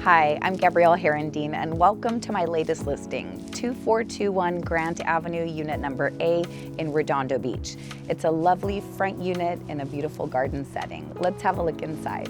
Hi, I'm Gabrielle Herendeen and welcome to my latest listing, 2421 Grant Avenue, unit number A in Redondo Beach. It's a lovely front unit in a beautiful garden setting. Let's have a look inside.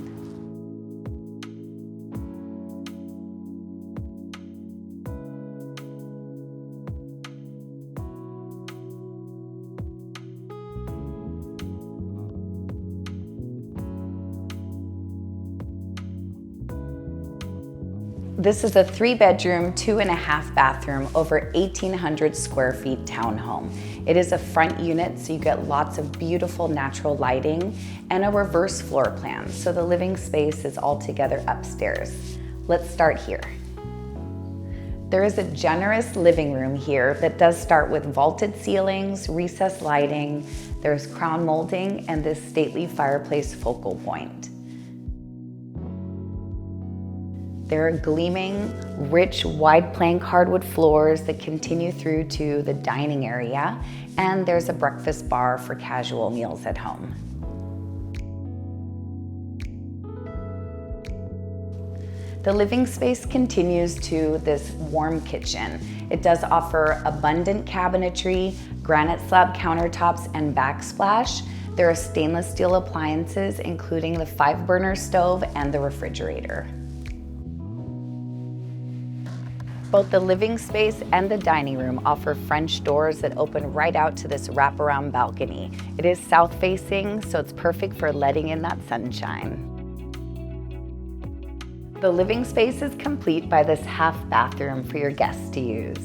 This is a 3-bedroom, 2.5 bathroom, over 1,800 square feet townhome. It is a front unit, so you get lots of beautiful natural lighting and a reverse floor plan, so the living space is all together upstairs. Let's start here. There is a generous living room here that does start with vaulted ceilings, recessed lighting, there's crown molding, and this stately fireplace focal point. There are gleaming, rich, wide plank hardwood floors that continue through to the dining area, and there's a breakfast bar for casual meals at home. The living space continues to this warm kitchen. It does offer abundant cabinetry, granite slab countertops, and backsplash. There are stainless steel appliances, including the 5-burner stove and the refrigerator. Both the living space and the dining room offer French doors that open right out to this wraparound balcony. It is south-facing, so it's perfect for letting in that sunshine. The living space is complete by this half bathroom for your guests to use.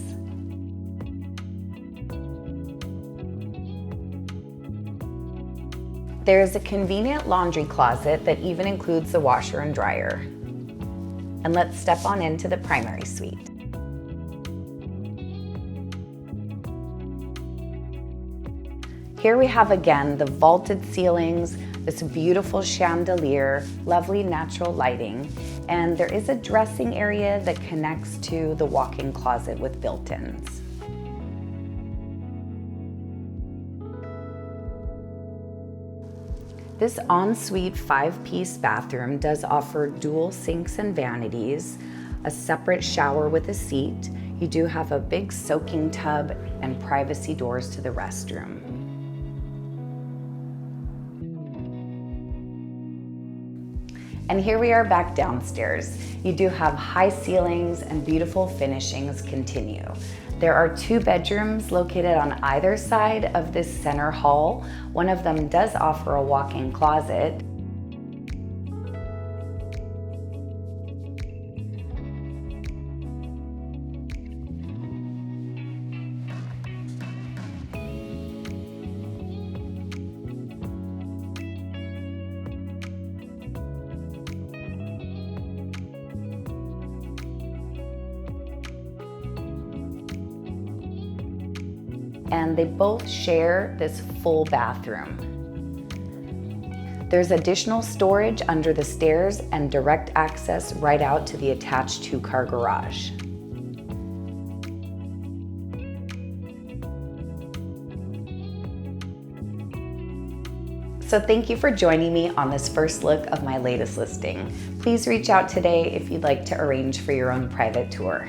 There is a convenient laundry closet that even includes the washer and dryer. And let's step on into the primary suite. Here we have again the vaulted ceilings, this beautiful chandelier, lovely natural lighting, and there is a dressing area that connects to the walk-in closet with built-ins. This ensuite 5-piece bathroom does offer dual sinks and vanities, a separate shower with a seat. You do have a big soaking tub and privacy doors to the restroom. And here we are back downstairs. You do have high ceilings and beautiful finishings continue. There are 2 bedrooms located on either side of this center hall. One of them does offer a walk-in closet. And they both share this full bathroom. There's additional storage under the stairs and direct access right out to the attached 2-car garage. So thank you for joining me on this first look of my latest listing. Please reach out today if you'd like to arrange for your own private tour.